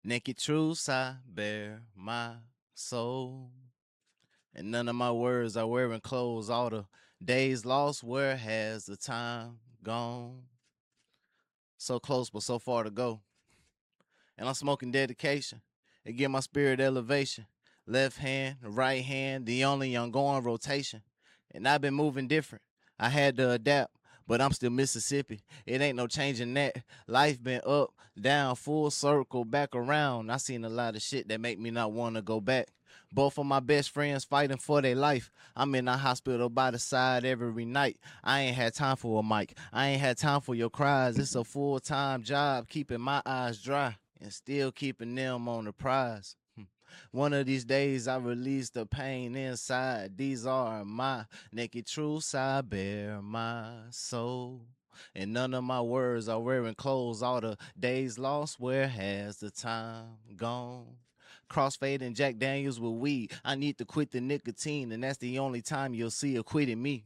Naked truths I bear my soul. And none of my words are wearing clothes. All the days lost, where has the time gone? So close, but so far to go. And I'm smoking dedication. It give my spirit elevation. Left hand, right hand, the only ongoing rotation. And I've been moving different. I had to adapt, but I'm still Mississippi. It ain't no changing that. Life been up, down, full circle, back around. I seen a lot of shit that make me not want to go back. Both of my best friends fighting for their life. I'm in a hospital by the side every night. I ain't had time for a mic. I ain't had time for your cries. It's a full-time job keeping my eyes dry and still keeping them on the prize. One of these days I release the pain inside. These are my naked truths I bear my soul. And none of my words are wearing clothes. All the days lost, where has the time gone? Crossfade and Jack Daniels with weed. I need to quit the nicotine, and that's the only time you'll see a quitting me.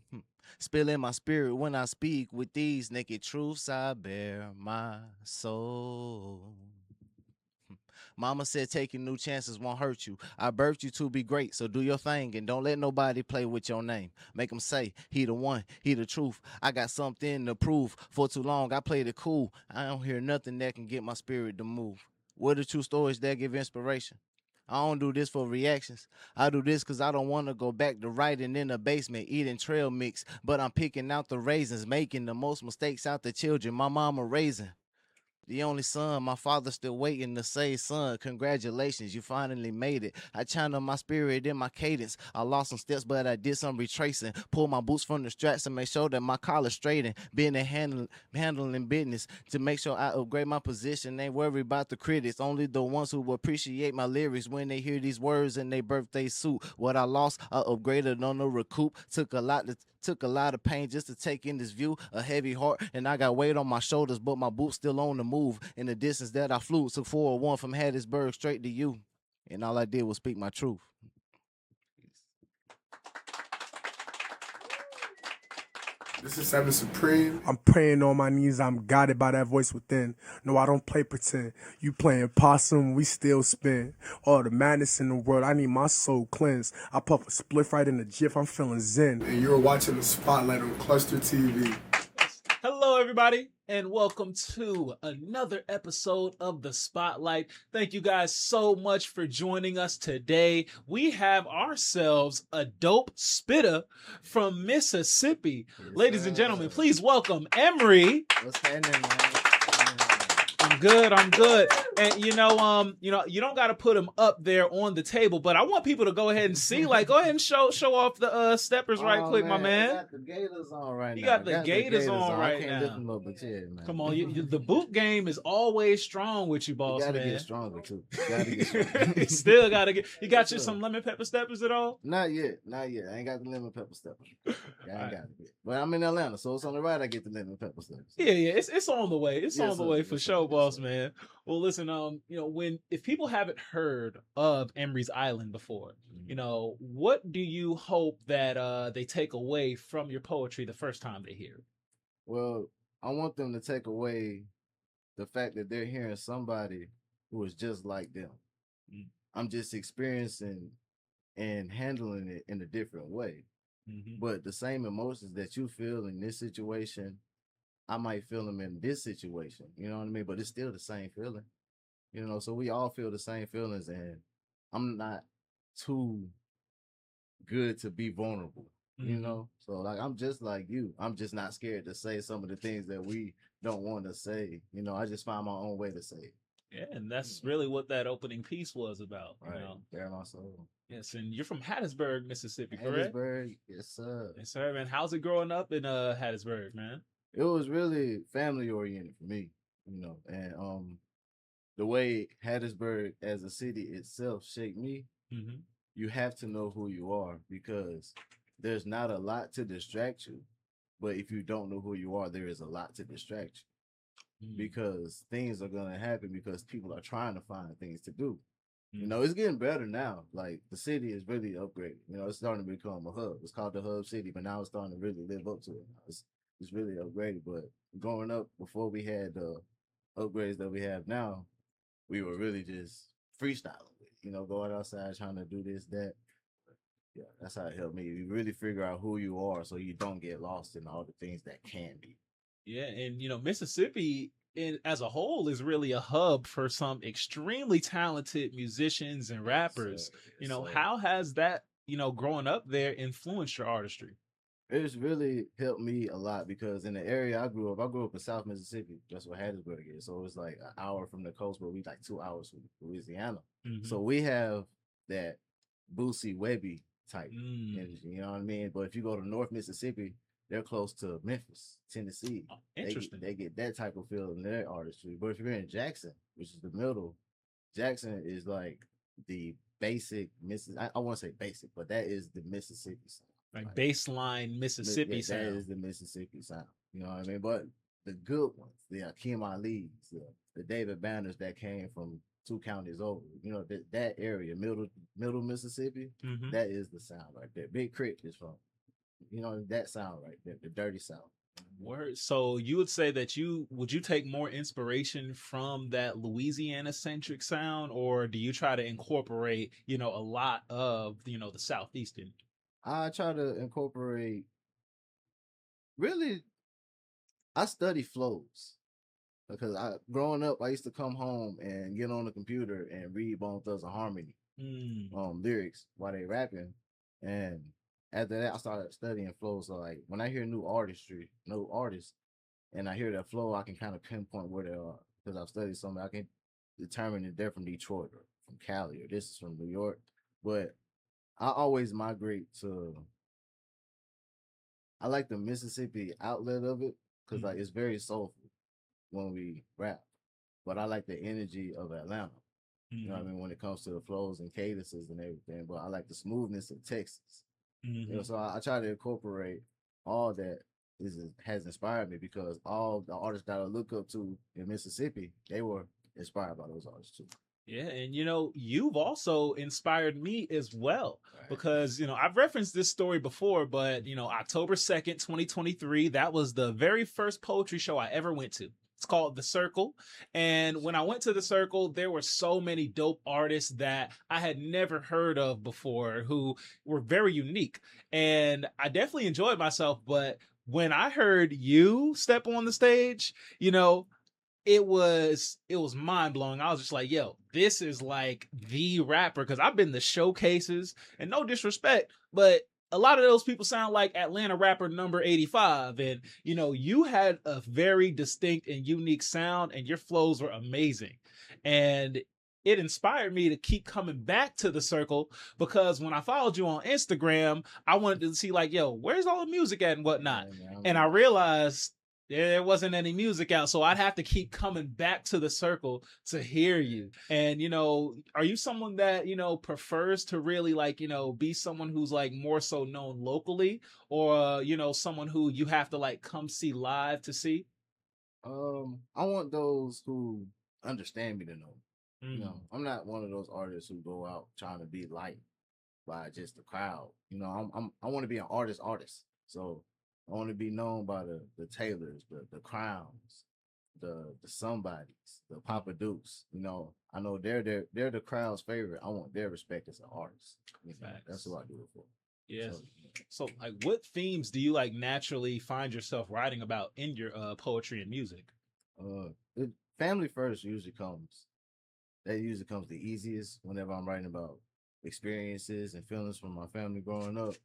Spilling my spirit when I speak with these naked truths I bear my soul. Mama said taking new chances won't hurt you. I birthed you to be great, so do your thing and don't let nobody play with your name. Make them say, he the one, he the truth. I got something to prove. For too long, I played it cool. I don't hear nothing that can get my spirit to move. What are true stories that give inspiration? I don't do this for reactions. I do this because I don't want to go back to writing in the basement, eating trail mix. But I'm picking out the raisins, making the most mistakes out the children my mama raising. The only son, my father still waiting to say, son, congratulations, you finally made it. I channel my spirit in my cadence. I lost some steps, but I did some retracing. Pull my boots from the straps and make sure that my collar's straight and being a handling business to make sure I upgrade my position. Ain't worried about the critics, only the ones who appreciate my lyrics when they hear these words in their birthday suit. What I lost, I upgraded on the recoup. Took a lot of pain just to take in this view. A heavy heart, and I got weight on my shoulders, but my boots still on the move. In the distance that I flew, took 401 from Hattiesburg straight to you. And all I did was speak my truth. This is Seven Supreme. I'm praying on my knees, I'm guided by that voice within. No, I don't play pretend. You playing possum, we still spin. All the madness in the world, I need my soul cleansed. I puff a spliff right in the jiff, I'm feeling zen. And you're watching the Spotlight on Cluster TV. Hello, everybody, and welcome to another episode of The Spotlight. Thank you guys so much for joining us today. We have ourselves a dope spitter from Mississippi. Yes, Ladies and gentlemen, please welcome Emry. What's happening, man? I'm good. And you don't got to put them up there on the table, but I want people to go ahead and see. Like, go ahead and show off the steppers right quick, my man. You got the gators on right now. You got the gators on right I can't now. lift them up, but yeah, man. Come on, the boot game is always strong with you, boss You gotta man. get stronger too. You gotta get stronger. You still gotta get. You got you Sure. some lemon pepper steppers at all? Not yet. I ain't got the lemon pepper steppers. I ain't got it yet. But I'm in Atlanta, so it's on the right. I get the lemon pepper steppers. Yeah, it's on the way. It's Yes, on the sir. way Yes, for sir. sure, Yes, boss sir. man. Well, listen, if people haven't heard of Emry's Island before, what do you hope that they take away from your poetry the first time they hear it? Well, I want them to take away the fact that they're hearing somebody who is just like them. Mm. I'm just experiencing and handling it in a different way. Mm-hmm. But the same emotions that you feel in this situation, I might feel them in this situation. You know what I mean? But it's still the same feeling. So we all feel the same feelings, and I'm not too good to be vulnerable. So like I'm just like you. I'm just not scared to say some of the things that we don't want to say. I just find my own way to say it. Yeah, and that's really what that opening piece was about. Right. Bare my soul. Yes, and you're from Hattiesburg, Mississippi, correct? Hattiesburg, yes, sir. Yes, sir, man. How's it growing up in Hattiesburg, man? It was really family oriented for me, and the way Hattiesburg as a city itself shaped me, Mm-hmm. you have to know who you are because there's not a lot to distract you. But if you don't know who you are, there is a lot to distract you because things are going to happen because people are trying to find things to do. It's getting better now. Like the city is really upgraded. It's starting to become a hub. It's called the hub city, but now it's starting to really live up to it. It's really upgraded. But growing up, before we had the upgrades that we have now, we were really just freestyling with, going outside trying to do this, that. Yeah, that's how it helped me. You really figure out who you are so you don't get lost in all the things that can be. Yeah, and Mississippi as a whole is really a hub for some extremely talented musicians and rappers. So How has that, growing up there influenced your artistry? it's really helped me a lot because in the area I grew up in South Mississippi. That's what Hattiesburg is. So it's like an hour from the coast, but we like 2 hours from Louisiana. So we have that Boosie Webby type energy, you know what I mean? But if you go to North Mississippi, they're close to Memphis, Tennessee. Interesting. They get that type of feel in their artistry. But if you're in Jackson, which is the middle, Jackson is like the basic I want to say basic, but that is the Mississippi sound. Like baseline Mississippi sound. That is the Mississippi sound. You know what I mean? But the good ones, the Akeem Ali's, the David Banners that came from 2 counties over, that area, middle Mississippi, that is the sound right there. Big Crit is from, that sound right there, the dirty South. Word. So you would say that would you take more inspiration from that Louisiana centric sound, or do you try to incorporate, a lot of, the Southeastern? I try to incorporate, really, I study flows because growing up, I used to come home and get on the computer and read Bone Thugs and Harmony lyrics while they rapping. And after that, I started studying flows. So like when I hear new artists, and I hear that flow, I can kind of pinpoint where they are because I've studied something. I can determine if they're from Detroit or from Cali or this is from New York. But I always migrate to. I like the Mississippi outlet of it because like it's very soulful when we rap, but I like the energy of Atlanta. You know what I mean when it comes to the flows and cadences and everything. But I like the smoothness of Texas. So I try to incorporate all that has inspired me because all the artists that I look up to in Mississippi, they were inspired by those artists too. Yeah, and you've also inspired me as well because I've referenced this story before, but October 2nd, 2023, that was the very first poetry show I ever went to. It's called The Circle. And when I went to The Circle, there were so many dope artists that I had never heard of before who were very unique. And I definitely enjoyed myself. But when I heard you step on the stage, it was mind blowing. I was just like, yo, this is like the rapper. Because I've been to showcases, and no disrespect, but a lot of those people sound like Atlanta rapper number 85. And, you had a very distinct and unique sound, and your flows were amazing. And it inspired me to keep coming back to The Circle because when I followed you on Instagram, I wanted to see like, yo, where's all the music at and whatnot. And I realized there wasn't any music out, so I'd have to keep coming back to The Circle to hear you. And are you someone that prefers to really like be someone who's like more so known locally, or someone who you have to like come see live to see? I want those who understand me to know. I'm not one of those artists who go out trying to be liked by just the crowd. I want to be an artist. So I want to be known by the Taylors, the Crowns, the Somebodies, the Papa Dukes. I know they're the crowd's favorite. I want their respect as an artist. That's what I do it for. Yes. So like, what themes do you like naturally find yourself writing about in your poetry and music? Family first usually comes. That usually comes the easiest whenever I'm writing about experiences and feelings from my family growing up.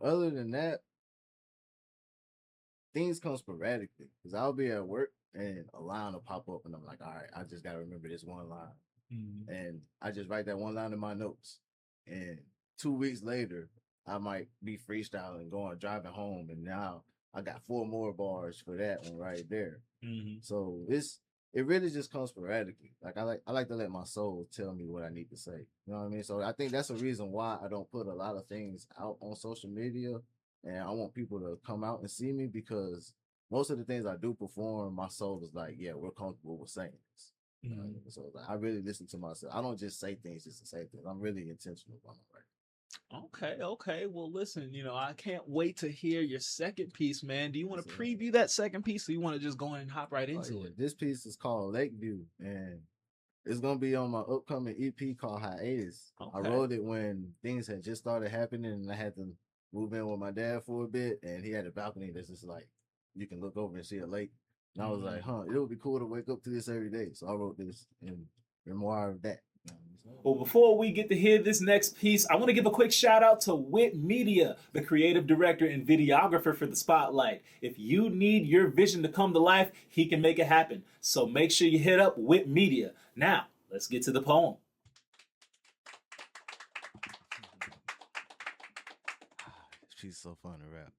Other than that, things come sporadically because I'll be at work and a line will pop up and I'm like, all right, I just got to remember this one line. And I just write that one line in my notes. And 2 weeks later, I might be freestyling, driving home. And now I got 4 more bars for that one right there. So it really just comes sporadically. Like I like to let my soul tell me what I need to say. You know what I mean? So I think that's the reason why I don't put a lot of things out on social media. And I want people to come out and see me because most of the things I do perform, my soul is like, yeah, we're comfortable with saying this. So like, I really listen to myself. I don't just say things just to say things. I'm really intentional about my writing. Okay. Well, listen, I can't wait to hear your second piece, man. Do you want to preview that second piece, or you want to just go in and hop right into it? This piece is called Lakeview, and It's gonna be on my upcoming EP called Hiatus. I Okay. wrote it when things had just started happening, and I had to move in with my dad for a bit, and he had a balcony that's just like you can look over and see a lake. And I was like, huh, it would be cool to wake up to this every day. So I wrote this in memoir of that. Well, before we get to hear this next piece, I want to give a quick shout out to Wit Media, the creative director and videographer for the Spotlight. If you need your vision to come to life, he can make it happen. So make sure you hit up Wit Media. Now, let's get to the poem. She's so fun to rap.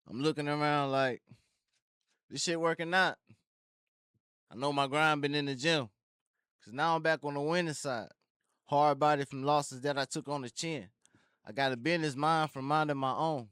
I'm looking around like this shit working out. I know my grind been in the gym. Cause now I'm back on the winning side. Hard body from losses that I took on the chin. I got a business mind from minding my own.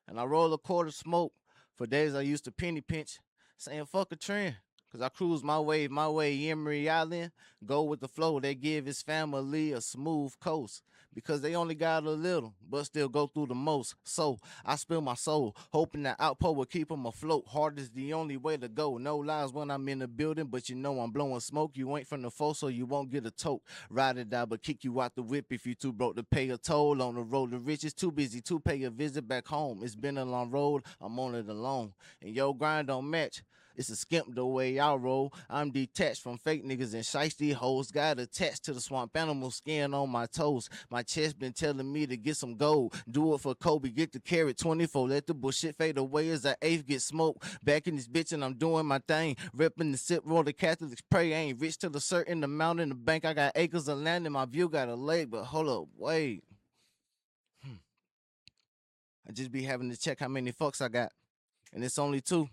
And I roll a quarter smoke for days I used to penny pinch, saying fuck a trend. Cause I cruise my way, Emry Island. Go with the flow, they give his family a smooth coast. Because they only got a little, but still go through the most. So I spill my soul, hoping that outpour will keep them afloat. Hard is the only way to go. No lies when I'm in the building, but you know I'm blowing smoke. You ain't from the foe, so you won't get a tote. Ride or die, but kick you out the whip if you too broke to pay a toll. On the road to riches, too busy to pay a visit back home. It's been a long road, I'm on it alone. And your grind don't match. It's a skimp the way I roll. I'm detached from fake niggas and shiesty hoes. Got attached to the swamp animal skin on my toes. My chest been telling me to get some gold. Do it for Kobe, get the carrot 24. Let the bullshit fade away as the eighth get smoked. Back in this bitch and I'm doing my thing. Ripping the sip roll, the Catholics pray. I ain't rich to the certain amount in the bank. I got acres of land and my view got a leg. But hold up, wait. I just be having to check how many fucks I got. And it's only two.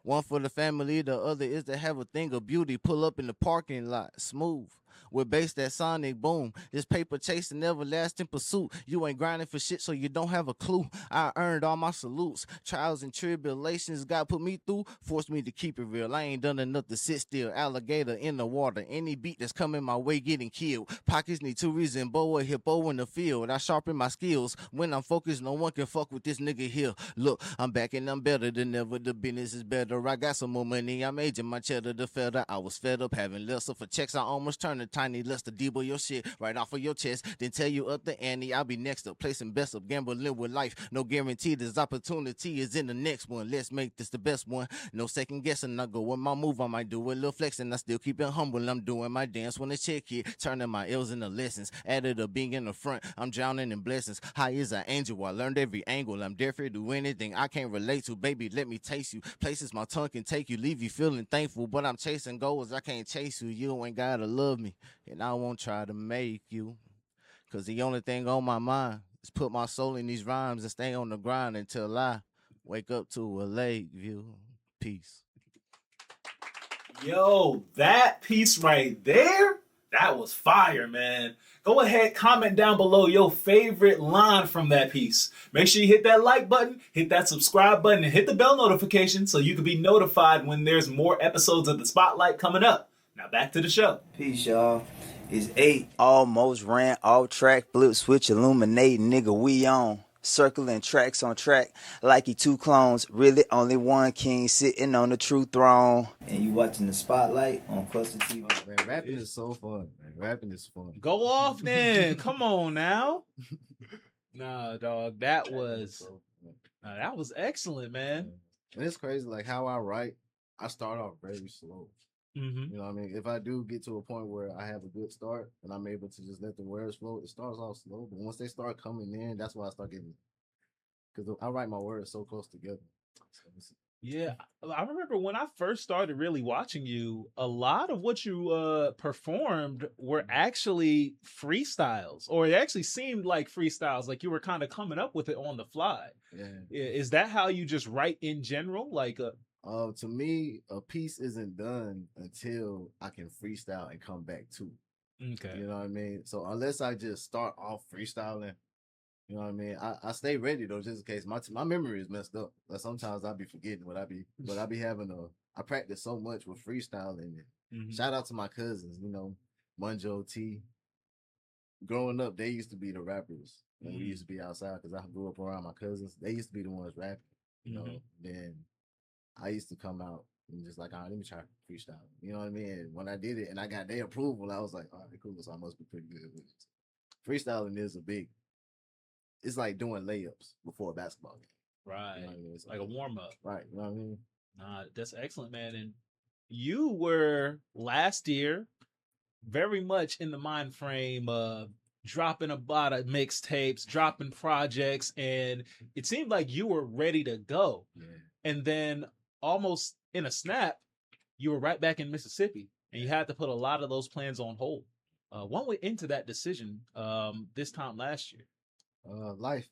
One for the family, the other is to have a thing of beauty. Pull up in the parking lot, smooth. With bass that sonic boom. This paper chasing everlasting pursuit. You ain't grinding for shit, so you don't have a clue. I earned all my salutes. Trials and tribulations God put me through, forced me to keep it real. I ain't done enough to sit still. Alligator in the water. Any beat that's coming my way getting killed. Pockets need two reasons. Bow or hippo in the field. I sharpen my skills. When I'm focused, no one can fuck with this nigga here. Look, I'm back and I'm better than ever. The business is better. I got some more money. I'm aging my cheddar to feather. I was fed up having less of for checks. I almost turned a tiny Lester Debo your shit right off of your chest. Then tell you up the ante. I'll be next up. Placing best up. Gambling with life. No guarantee this opportunity is in the next one. Let's make this the best one. No second guessing. I go with my move. I might do a little flexing. I still keep it humble. I'm doing my dance when the check hit. Turning my L's into lessons. Added a being in the front. I'm drowning in blessings. High as an angel. I learned every angle. I'm dare to do anything I can't relate to. Baby, let me taste you. Places my tongue can take you. Leave you feeling thankful. But I'm chasing goals. I can't chase you. You ain't gotta love me. And I won't try to make you. Cause the only thing on my mind is put my soul in these rhymes and stay on the grind until I wake up to a lake view. Peace. Yo, that piece right there, that was fire, man. Go ahead, comment down below your favorite line from that piece. Make sure you hit that like button, hit that subscribe button, and hit the bell notification so you can be notified when there's more episodes of the Spotlight coming up. Now back to the show. Peace, y'all. It's 8. Almost ran off track, flip switch, illuminate, nigga, we on. Circling tracks on track, like he two clones. Really only one king sitting on the true throne. And you watching the Spotlight on Cluster TV. Man, rapping is so fun. Man. Rapping is fun. Go off then. Come on now. Nah, dog. That was excellent, man. And it's crazy, like how I write. I start off very slow. Mm-hmm. You know what I mean? If I do get to a point where I have a good start and I'm able to just let the words flow, it starts off slow. But once they start coming in, that's why I start getting, because I write my words so close together. So Yeah, I remember when I first started really watching you, a lot of what you performed were actually freestyles, or it actually seemed like freestyles, like you were kind of coming up with it on the fly. yeah. Is that how you just write in general? Like, To me, a piece isn't done until I can freestyle and come back to. okay. You know what I mean? So unless I just start off freestyling, you know what I mean? I stay ready though, just in case my memory is messed up. Like sometimes I be forgetting what I be having I practice so much with freestyling. Mhm. Shout out to my cousins, you know, Munjo T. Growing up, they used to be the rappers. When we used to be outside because I grew up around my cousins. They used to be the ones rapping, you know. Then I used to come out and just like, all right, let me try freestyle. You know what I mean? And when I did it and I got their approval, I was like, all right, cool. So I must be pretty good with it. Freestyling is it's like doing layups before a basketball game. Right. You know what I mean? It's like a warm up. Right. You know what I mean? Nah, that's excellent, man. And you were last year very much in the mind frame of dropping a lot of mixtapes, dropping projects, and it seemed like you were ready to go. Yeah. And then almost in a snap, you were right back in Mississippi, and you had to put a lot of those plans on hold. What went into that decision this time last year? Life.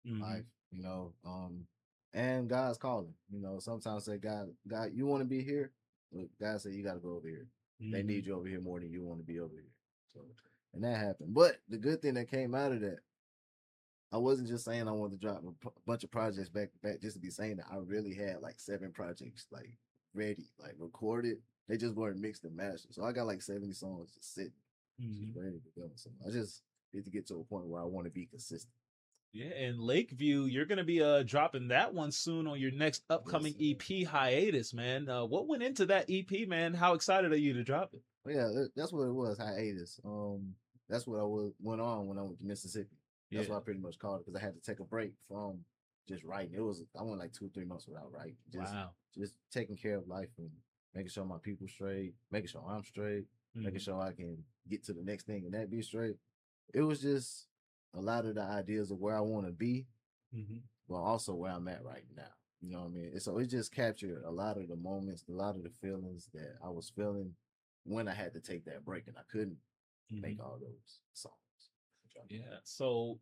Mhm. Life, you know, and God's calling. You know, sometimes say, God, you want to be here? Look, God said you got to go over here. They need you over here more than you want to be over here. So, and that happened. But the good thing that came out of that, I wasn't just saying I wanted to drop a bunch of projects back to back just to be saying that. I really had like 7 projects like ready, like recorded. They just weren't mixed and mastered. So I got like 70 songs just sitting, just ready to go. So I just need to get to a point where I want to be consistent. Yeah, and Lakeview, you're gonna be dropping that one soon on your next upcoming EP hiatus, man. What went into that EP, man? How excited are you to drop it? Well, yeah, that's what it was, hiatus. That's what went on when I went to Mississippi. That's what I pretty much called it because I had to take a break from just writing. I went like 2 or 3 months without writing. Just taking care of life and making sure my people straight, making sure I'm straight, making sure I can get to the next thing and that be straight. It was just a lot of the ideas of where I want to be, but also where I'm at right now. You know what I mean? So it just captured a lot of the moments, a lot of the feelings that I was feeling when I had to take that break and I couldn't make all those songs. Yeah. So,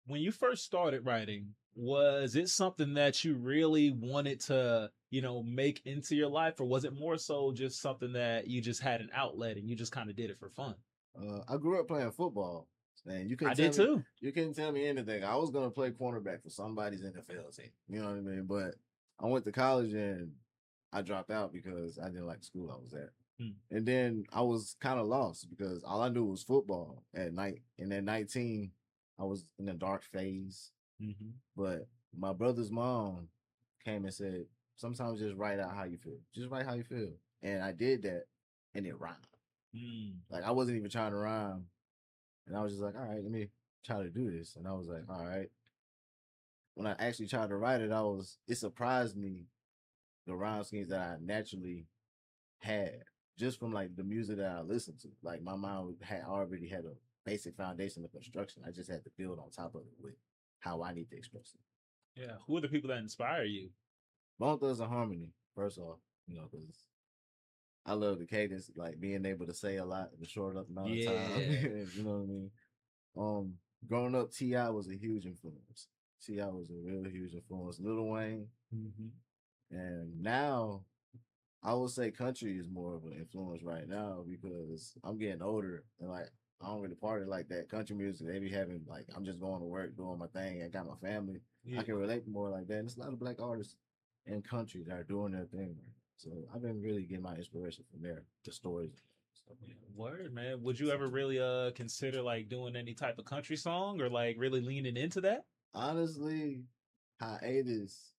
when you first started writing, was it something that you really wanted to, make into your life, or was it more so just something that you just had an outlet and you just kind of did it for fun? I grew up playing football, and I did too. You couldn't tell me anything. I was gonna play cornerback for somebody's NFL team. You know what I mean? But I went to college and I dropped out because I didn't like the school I was at. And then I was kind of lost because all I knew was football at night. And at 19, I was in a dark phase. But my brother's mom came and said, sometimes just write out how you feel. Just write how you feel. And I did that, and it rhymed. Like, I wasn't even trying to rhyme. And I was just like, all right, let me try to do this. And I was like, all right. When I actually tried to write it, it surprised me the rhyme schemes that I naturally had just from like the music that I listened to. Like my mind already had a basic foundation of construction. I just had to build on top of it with how I need to express it. Yeah. Who are the people that inspire you? Bone Thugs and Harmony, first off, because I love the cadence, like being able to say a lot in a short amount of time. You know what I mean? Growing up, T.I. was a huge influence. T.I. was a real huge influence. Lil Wayne. And now I would say country is more of an influence right now because I'm getting older and like I don't really party like that. Country music, they be having like I'm just going to work, doing my thing. I got my family. I can relate more like that. And there's a lot of black artists in country that are doing their thing. So I've been really getting my inspiration from there, the stories. Word, man. Would you ever really consider like doing any type of country song or like really leaning into that? Honestly, hiatus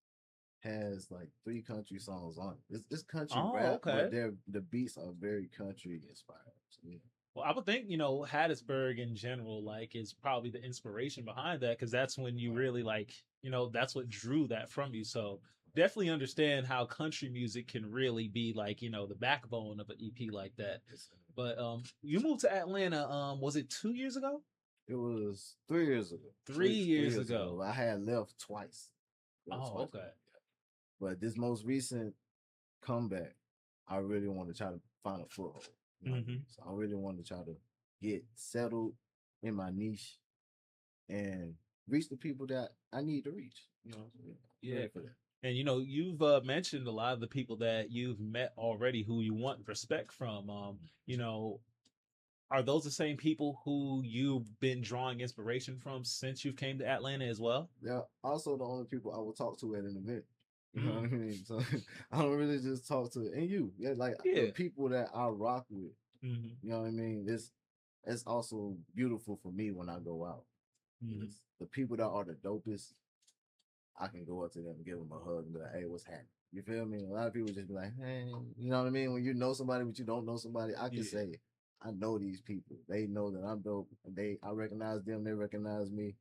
has like 3 country songs on it. It's country rap, but the beats are very country inspired. So, yeah. Well, I would think, Hattiesburg in general, like, is probably the inspiration behind that because that's when you really like, that's what drew that from you. So definitely understand how country music can really be like, the backbone of an EP like that. But you moved to Atlanta, was it 2 years ago? It was 3 years ago. 3 years ago. I had left twice. Okay. But this most recent comeback, I really want to try to find a foothold. So I really want to try to get settled in my niche and reach the people that I need to reach. For that. And you've mentioned a lot of the people that you've met already who you want respect from. Are those the same people who you've been drawing inspiration from since you came to Atlanta as well? Yeah. Also, the only people I will talk to at an event. You know what I mean? So I don't really just talk to the people that I rock with. You know what I mean? It's also beautiful for me when I go out. The people that are the dopest, I can go up to them and give them a hug and be like, hey, what's happening? You feel me? A lot of people just be like, hey, you know what I mean? When you know somebody, but you don't know somebody, I can say, I know these people. They know that I'm dope. I recognize them. They recognize me.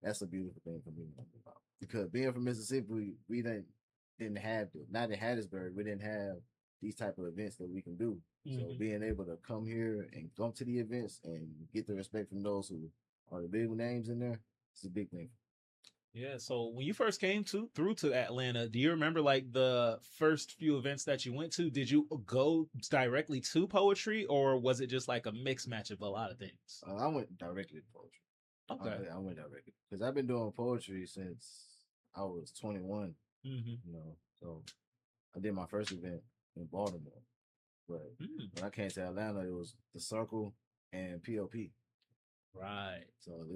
That's a beautiful thing for me to think about. Because being from Mississippi, we didn't have not in Hattiesburg, we didn't have these type of events that we can do. So being able to come here and come to the events and get the respect from those who are the big names in there, it's a big thing. Yeah, so when you first came through to Atlanta, do you remember like the first few events that you went to? Did you go directly to poetry, or was it just like a mixed match of a lot of things? I went directly to poetry. Okay. I went directly because I've been doing poetry since I was 21. You know, so I did my first event in Baltimore, but when I came to Atlanta, it was the Circle and POP. Right. So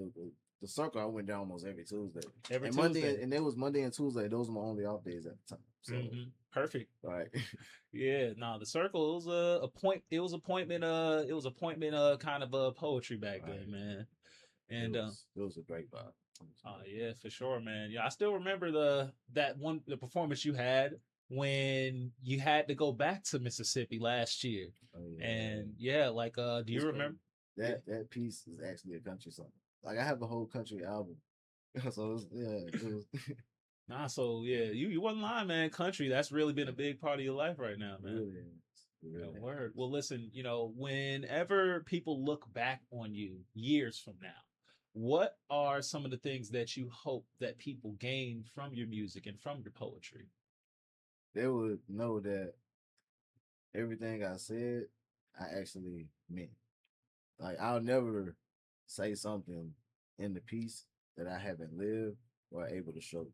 the Circle, I went down almost every Tuesday. Every and Tuesday. Monday, and it was Monday and Tuesday. Those were my only off days at the time. So perfect. Right. Yeah. No, the Circle was a point. It was appointment. It was appointment. Kind of poetry back then, man. And it was a great vibe. Oh yeah, for sure, man. Yeah, I still remember the performance you had when you had to go back to Mississippi last year. Oh, yeah. And yeah, like do you remember that piece is actually a country song. Like I have a whole country album. So it was Nah, so yeah, you wasn't lying, man. Country, that's really been a big part of your life right now, man. Really Word. Well, listen, whenever people look back on you years from now, what are some of the things that you hope that people gain from your music and from your poetry? They would know that everything I said, I actually meant. Like I'll never say something in the piece that I haven't lived or able to show.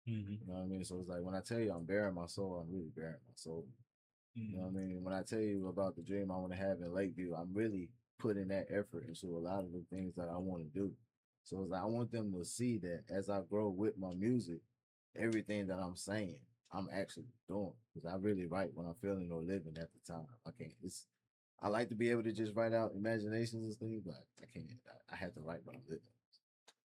You know what I mean? So it's like when I tell you I'm bearing my soul, I'm really bearing my soul. You know what I mean? When I tell you about the dream I want to have in Lakeview, I'm really putting that effort into a lot of the things that I want to do. So it's like I want them to see that as I grow with my music, everything that I'm saying, I'm actually doing. Because I really write when I'm feeling or living at the time. I like to be able to just write out imaginations and things, but I can't. I have to write when I'm living.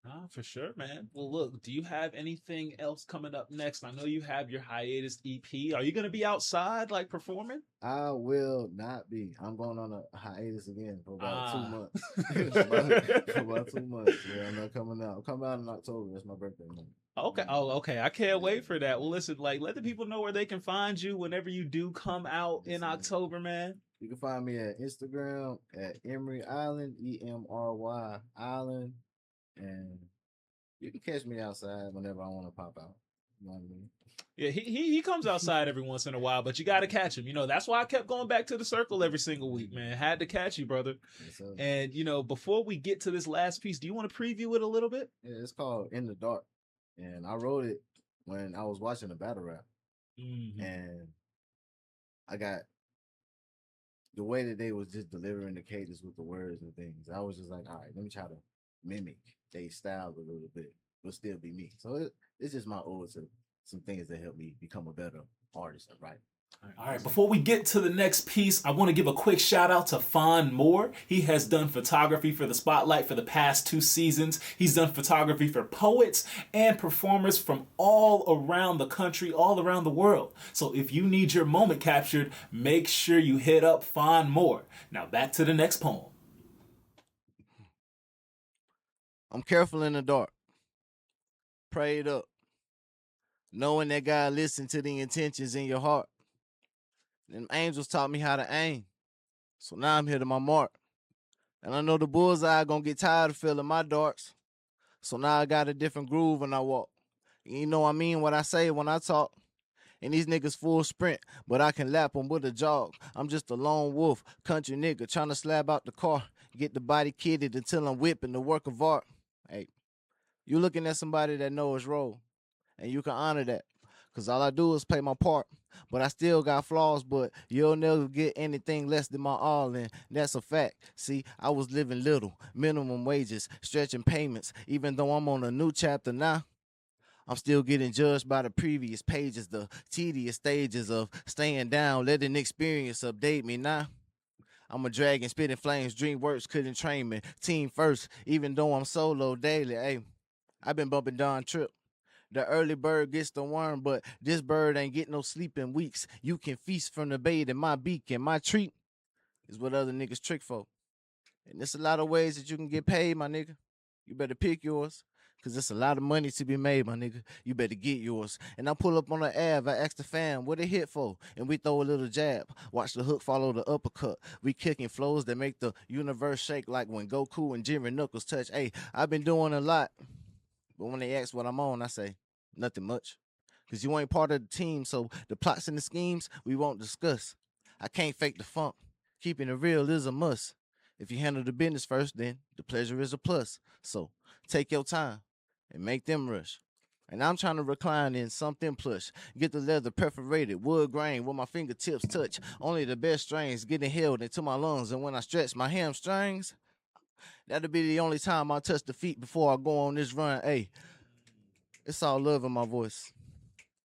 Ah, for sure, man. Well, look, do you have anything else coming up next? I know you have your hiatus EP. Are you going to be outside, like performing? I will not be. I'm going on a hiatus again for about 2 months. for about 2 months. Yeah, I'm not coming out. I'm coming out in October. That's my birthday month. Okay. Oh, okay. I can't wait for that. Well, listen, like, let the people know where they can find you whenever you do come out in October, man. You can find me at Instagram at Emry Island, EMRY Island. And you can catch me outside whenever I want to pop out. You know what I mean? Yeah, he comes outside every once in a while, but you got to catch him. That's why I kept going back to the Circle every single week, man. Had to catch you, brother. Yes, sir. And before we get to this last piece, do you want to preview it a little bit? Yeah, it's called In the Dark, and I wrote it when I was watching a battle rap, and I got the way that they was just delivering the cadence with the words and things. I was just like, all right, let me try to mimic their style a little bit, but still be me. So it's just my ode to some things that help me become a better artist and writer. All right, before we get to the next piece, I want to give a quick shout out to Fawn Moore. He has done photography for the Spotlight for the past 2 seasons. He's done photography for poets and performers from all around the country, all around the world. So if you need your moment captured, make sure you hit up Fawn Moore. Now back to the next poem. I'm careful in the dark, prayed up, knowing that God listened to the intentions in your heart. Them angels taught me how to aim, so now I'm here to my mark. And I know the bullseye gonna get tired of feeling my darts, so now I got a different groove when I walk. You know I mean what I say when I talk. And these niggas full sprint, but I can lap them with a jog. I'm just a lone wolf, country nigga, trying to slab out the car, get the body kitted until I'm whipping the work of art. Hey, you looking at somebody that knows his role, and you can honor that. Cause all I do is play my part, but I still got flaws, but you'll never get anything less than my all, and that's a fact. See, I was living little, minimum wages, stretching payments, even though I'm on a new chapter now. I'm still getting judged by the previous pages, the tedious stages of staying down, letting experience update me now. I'm a dragon, spitting flames, dream works couldn't train me. Team first, even though I'm solo daily. Hey, I've been bumping Don Trip. The early bird gets the worm, but this bird ain't get no sleep in weeks. You can feast from the bait in my beak, and my treat is what other niggas trick for. And there's a lot of ways that you can get paid, my nigga. You better pick yours. Cause there's a lot of money to be made, my nigga. You better get yours. And I pull up on the Ave, I ask the fam, what it hit for? And we throw a little jab. Watch the hook follow the uppercut. We kicking flows that make the universe shake like when Goku and Jimmy Knuckles touch. Hey, I've been doing a lot. But when they ask what I'm on, I say, nothing much. Cause you ain't part of the team, so the plots and the schemes we won't discuss. I can't fake the funk. Keeping it real is a must. If you handle the business first, then the pleasure is a plus. So take your time and make them rush. And I'm trying to recline in something plush. Get the leather perforated, wood grain where my fingertips touch. Only the best strains getting held into my lungs. And when I stretch my hamstrings, that'll be the only time I touch the feet before I go on this run. Hey, it's all love in my voice.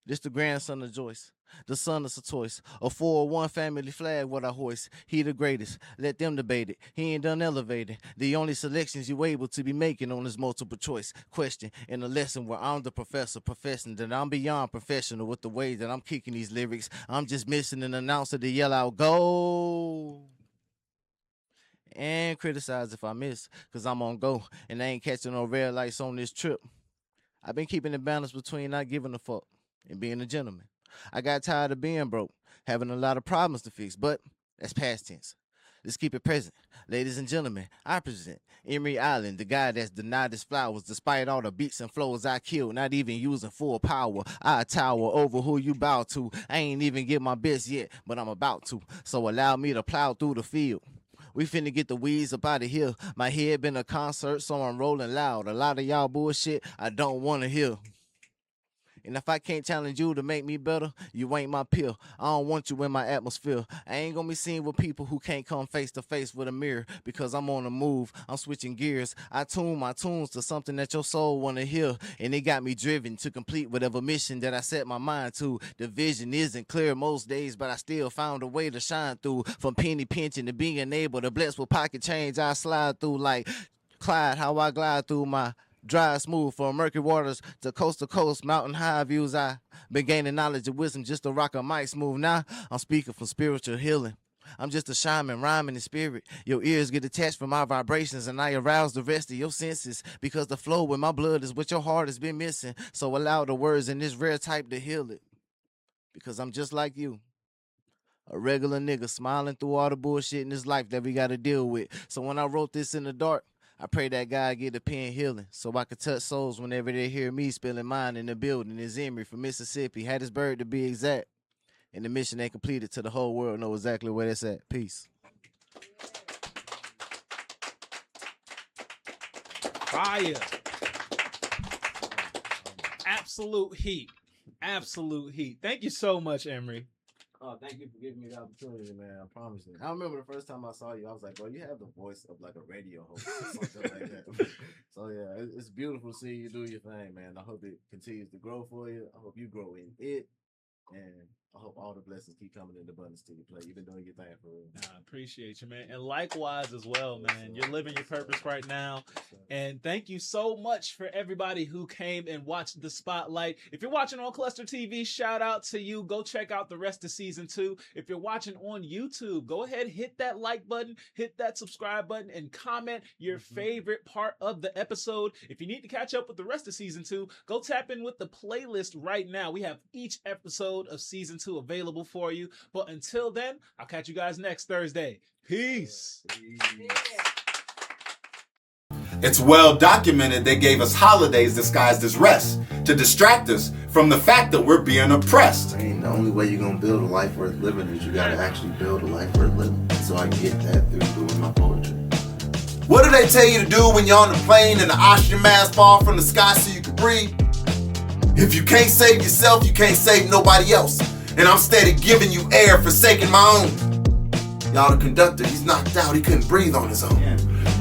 This the grandson of Joyce, the son of Satoyce. A 401 family flag what I hoist. He the greatest. Let them debate it. He ain't done elevating. The only selections you able to be making on this multiple choice question in a lesson where I'm the professor professing that I'm beyond professional with the way that I'm kicking these lyrics. I'm just missing an announcer to yell out go and criticize if I miss, cause I'm on go and I ain't catching no red lights on this trip. I've been keeping the balance between not giving a fuck and being a gentleman. I got tired of being broke, having a lot of problems to fix, but that's past tense. Let's keep it present. Ladies and gentlemen, I present Emry Island, the guy that's denied his flowers despite all the beats and flows I killed, not even using full power. I tower over who you bow to. I ain't even get my best yet, but I'm about to. So allow me to plow through the field. We finna get the weeds up out of here. My head been a concert, so I'm rolling loud. A lot of y'all bullshit I don't wanna hear. And if I can't challenge you to make me better, you ain't my peer. I don't want you in my atmosphere. I ain't gonna be seen with people who can't come face to face with a mirror because I'm on the move. I'm switching gears. I tune my tunes to something that your soul wanna hear. And it got me driven to complete whatever mission that I set my mind to. The vision isn't clear most days, but I still found a way to shine through. From penny pinching to being able to bless with pocket change, I slide through like Clyde, how I glide through my dry smooth from murky waters to coast, mountain high views. I been gaining knowledge and wisdom just to rock a mic smooth. Now I'm speaking from spiritual healing. I'm just a shaman rhyming in spirit. Your ears get attached from my vibrations and I arouse the rest of your senses because the flow with my blood is what your heart has been missing. So allow the words in this rare type to heal it because I'm just like you. A regular nigga smiling through all the bullshit in this life that we got to deal with. So when I wrote this in the dark, I pray that God get the pen healing so I can touch souls whenever they hear me spilling mine in the building. It's Emry from Mississippi, Hattiesburg to be exact. And the mission they completed to the whole world know exactly where that's at. Peace. Fire. Absolute heat. Absolute heat. Thank you so much, Emry. Oh, thank you for giving me the opportunity, man. I promise you. I remember the first time I saw you, I was like, bro, you have the voice of like a radio host or something like that. So, yeah, it's beautiful to see you do your thing, man. I hope it continues to grow for you. I hope you grow in it. And I hope all the blessings keep coming in abundance to you, play. You've been doing your thing for real. I appreciate you, man. And likewise as well, man. You're living your purpose right now. And thank you so much for everybody who came and watched the Spotlight. If you're watching on Cluster TV, shout out to you. Go check out the rest of season 2. If you're watching on YouTube, go ahead, hit that like button, hit that subscribe button, and comment your favorite part of the episode. If you need to catch up with the rest of season 2, go tap in with the playlist right now. We have each episode of season 2 available for you. But until then, I'll catch you guys next Thursday. Peace. It's well documented they gave us holidays disguised as rest to distract us from the fact that we're being oppressed. I mean, the only way you're gonna build a life worth living is you gotta actually build a life worth living. So I get that through doing my poetry. What do they tell you to do when you're on the plane and the oxygen mask fall from the sky so you can breathe? If you can't save yourself, you can't save nobody else. And I'm steady giving you air, forsaking my own. Y'all, the conductor, he's knocked out. He couldn't breathe on his own. Yeah.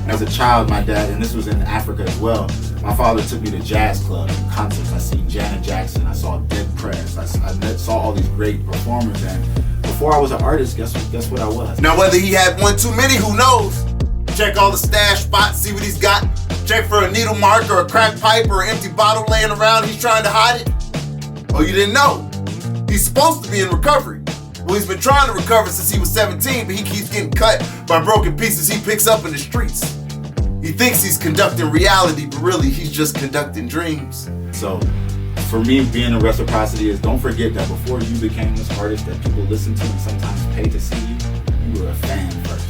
As a child, my dad, and this was in Africa as well, my father took me to jazz clubs and concerts. I seen Janet Jackson, I saw Dead Prez, I saw all these great performers. And before I was an artist, guess what I was? Now whether he had one too many, who knows? Check all the stash spots, see what he's got. check for a needle mark or a cracked pipe or an empty bottle laying around, he's trying to hide it? Oh, you didn't know? He's supposed to be in recovery. Well, he's been trying to recover since he was 17, but he keeps getting cut by broken pieces he picks up in the streets. He thinks he's conducting reality, but really he's just conducting dreams. So, for me, being a reciprocity is, don't forget that before you became this artist that people listen to and sometimes pay to see you, you were a fan first.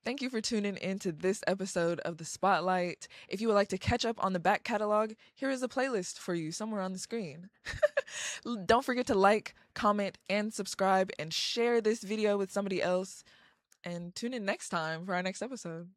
Thank you for tuning in to this episode of The Spotlight. If you would like to catch up on the back catalog, here is a playlist for you somewhere on the screen. Don't forget to like, comment, and subscribe, and share this video with somebody else. And tune in next time for our next episode.